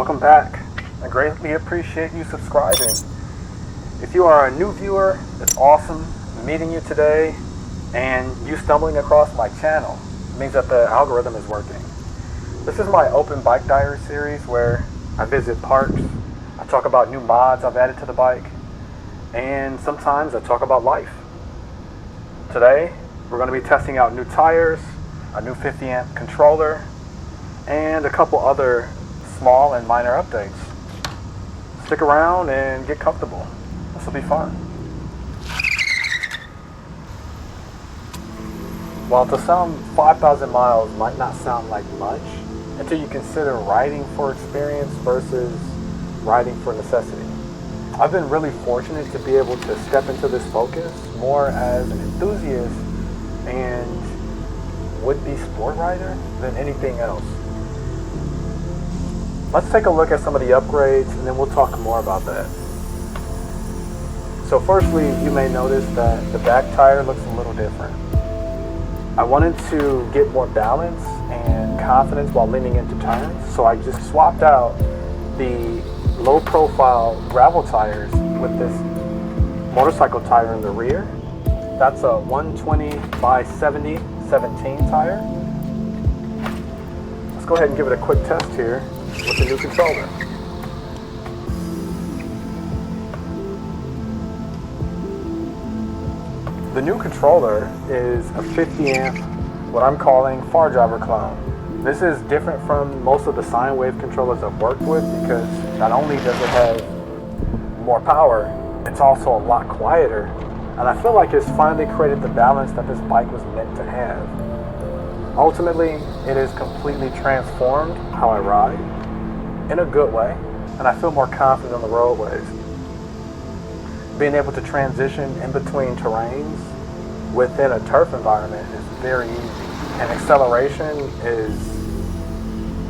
welcome back. I greatly appreciate you subscribing. If you are a new viewer, it's awesome meeting you today, and you stumbling across my channel. It means that the algorithm is working. This is my Open Bike Diary series where I visit parks, I talk about new mods I've added to the bike, and sometimes I talk about life. Today, we're going to be testing out new tires, a new 50 amp controller, and a couple other small and minor updates. Stick around and get comfortable. This will be fun. While to some, 5,000 miles might not sound like much until you consider riding for experience versus riding for necessity. I've been really fortunate to be able to step into this focus more as an enthusiast and would-be sport rider than anything else. Let's take a look at some of the upgrades and then we'll talk more about that. So firstly, you may notice that the back tire looks a little different. I wanted to get more balance and confidence while leaning into turns, so I just swapped out the low profile gravel tires with this motorcycle tire in the rear. That's a 120 by 70 17 tire. Let's go ahead and give it a quick test here with the new controller. The new controller is a 50 amp, what I'm calling Far Driver clone. This is different from most of the sine wave controllers I've worked with because not only does it have more power, it's also a lot quieter, and I feel like it's finally created the balance that this bike was meant to have. Ultimately, it has completely transformed how I ride in a good way, and I feel more confident on the roadways. Being able to transition in between terrains within a turf environment is very easy, and acceleration is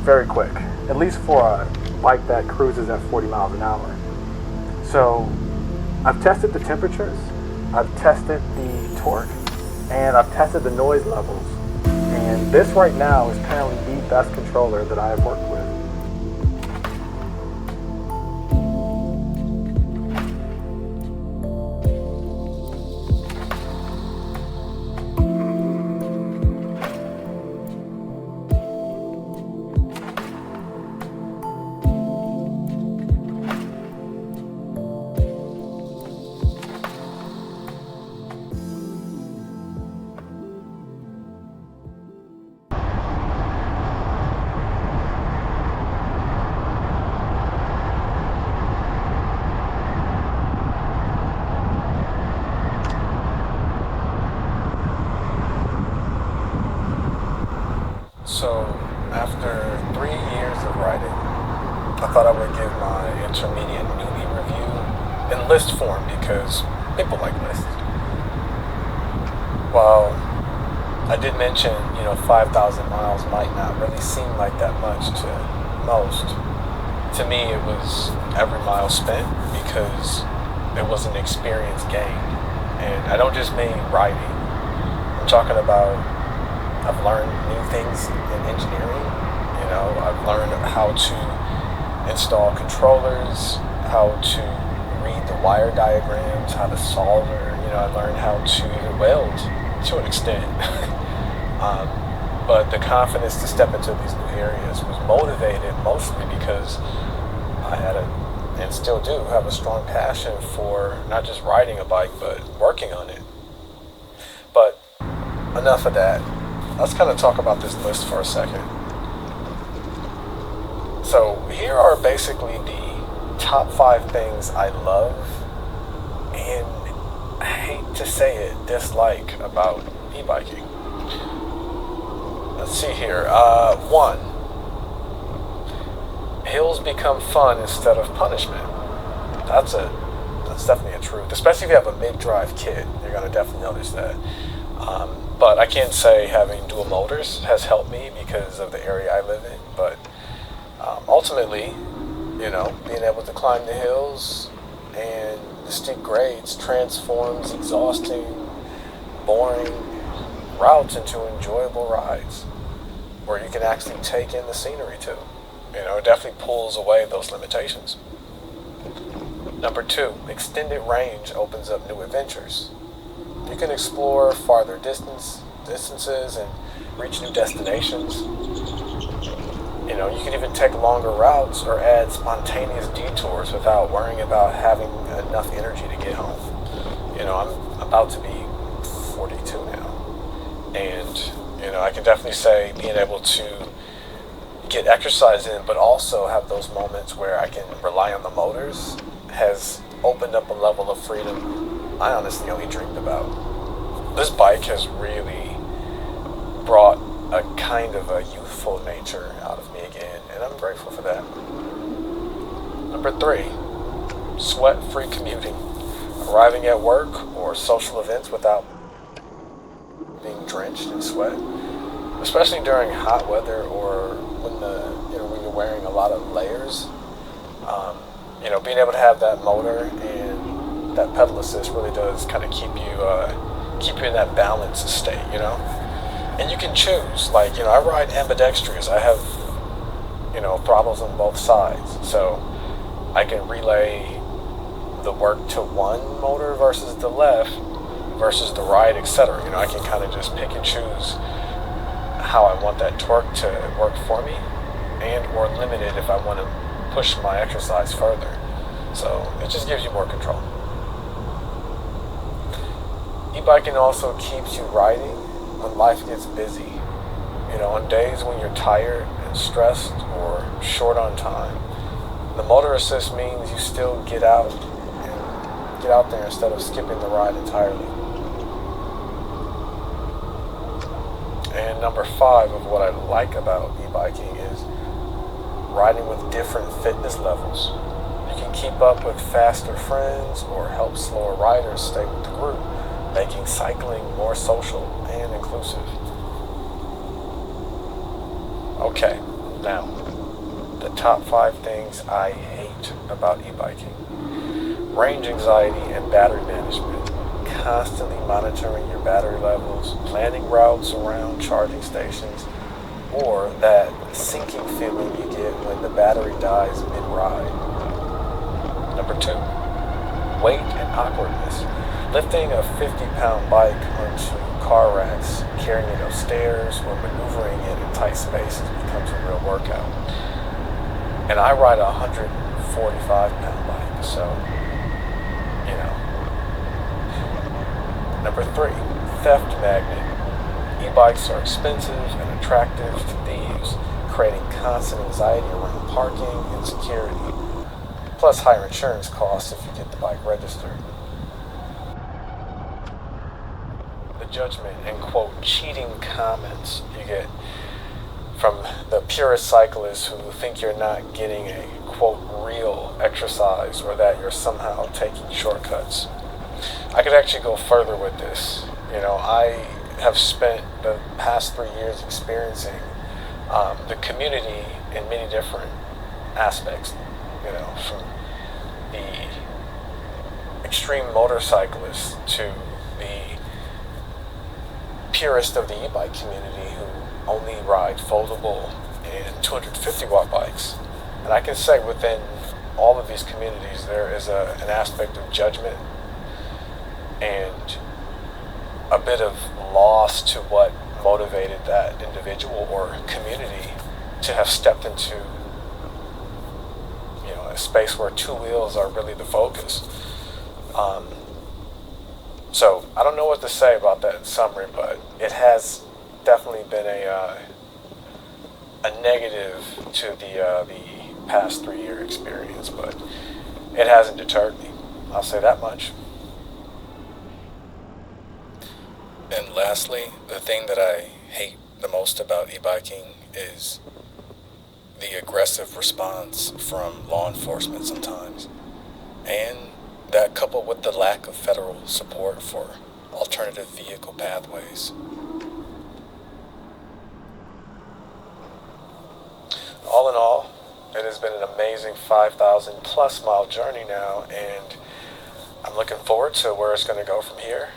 very quick, at least for a bike that cruises at 40 miles an hour. So I've tested the temperatures, I've tested the torque, and I've tested the noise levels, and this right now is currently the best controller that I have worked with. So, after 3 years of riding, I thought I would give my intermediate newbie review in list form because people like lists. While I did mention, 5,000 miles might not really seem like that much to most. To me, it was every mile spent because it was an experience gained. And I don't just mean riding. I'm talking about I've learned new things in engineering. I've learned how to install controllers, how to read the wire diagrams, how to solder. I learned how to weld to an extent. But the confidence to step into these new areas was motivated mostly because I had and still do have a strong passion for not just riding a bike, but working on it. But enough of that. Let's kind of talk about this list for a second. So here are basically the top 5 things I love and I hate to say it, dislike about e-biking. Let's see here. 1. Hills become fun instead of punishment. That's definitely a truth. Especially if you have a mid-drive kit, you're going to definitely notice that. But I can't say having dual motors has helped me because of the area I live in. But ultimately, being able to climb the hills and the steep grades transforms exhausting, boring routes into enjoyable rides where you can actually take in the scenery too. It definitely pulls away those limitations. Number 2, extended range opens up new adventures. You can explore farther distances and reach new destinations. You can even take longer routes or add spontaneous detours without worrying about having enough energy to get home. I'm about to be 42 now, and I can definitely say being able to get exercise in, but also have those moments where I can rely on the motors has opened up a level of freedom I honestly only dreamed about. This bike has really brought a kind of a youthful nature out of me again, and I'm grateful for that. Number 3, sweat-free commuting. Arriving at work or social events without being drenched in sweat, especially during hot weather or when you're wearing a lot of layers. Being able to have that motor and that pedal assist really does kind of keep you in that balanced state, And you can choose, I ride ambidextrous. I have, throttles on both sides, so I can relay the work to one motor versus the left versus the right, etc. I can kind of just pick and choose how I want that torque to work for me, and or limit it if I want to push my exercise further. So it just gives you more control. E-biking also keeps you riding when life gets busy. On days when you're tired and stressed or short on time, the motor assist means you still get out there instead of skipping the ride entirely. And number 5 of what I like about e-biking is riding with different fitness levels. You can keep up with faster friends or help slower riders stay with the group, making cycling more social and inclusive. Okay, now, the top 5 things I hate about e-biking. Range anxiety and battery management. Constantly monitoring your battery levels, planning routes around charging stations, or that sinking feeling you get when the battery dies mid-ride. Number 2, weight and awkwardness. Lifting a 50-pound bike onto car racks, carrying it upstairs, or maneuvering it in tight spaces becomes a real workout. And I ride a 145-pound bike, so, Number 3, theft magnet. E-bikes are expensive and attractive to thieves, creating constant anxiety around parking and security, plus higher insurance costs if you get the bike registered. The judgment and, quote, cheating comments you get from the purist cyclists who think you're not getting a, quote, real exercise, or that you're somehow taking shortcuts. I could actually go further with this. I have spent the past 3 years experiencing the community in many different aspects, from the extreme motorcyclists to the purist of the e-bike community who only ride foldable and 250 watt bikes. And I can say within all of these communities there is an aspect of judgment and a bit of loss to what motivated that individual or community to have stepped into a space where 2 wheels are really the focus. So I don't know what to say about that in summary, but it has definitely been a negative to the past 3-year experience, but it hasn't deterred me. I'll say that much. And lastly, the thing that I hate the most about e-biking is the aggressive response from law enforcement sometimes, and that coupled with the lack of federal support for alternative vehicle pathways. All in all, it has been an amazing 5,000 plus mile journey now, and I'm looking forward to where it's going to go from here.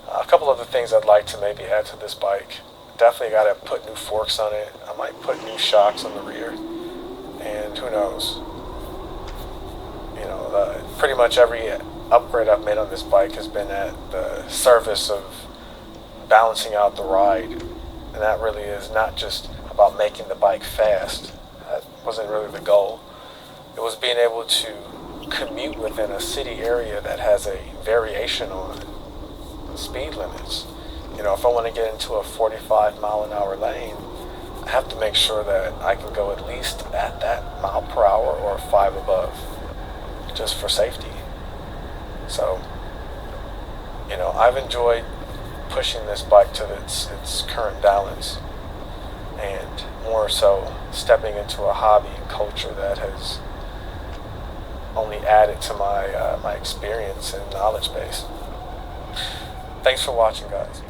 A couple of the things I'd like to maybe add to this bike. Definitely got to put new forks on it. I might put new shocks on the rear. And who knows? You know, pretty much every upgrade I've made on this bike has been at the service of balancing out the ride. And that really is not just about making the bike fast. That wasn't really the goal. It was being able to commute within a city area that has a variation on speed limits. You know, if I want to get into a 45-mile-an-hour lane, I have to make sure that I can go at least at that mile per hour or 5 above, just for safety. So, you know, I've enjoyed pushing this bike to its current balance, and more so stepping into a hobby and culture that has only added to my experience and knowledge base. Thanks for watching, guys.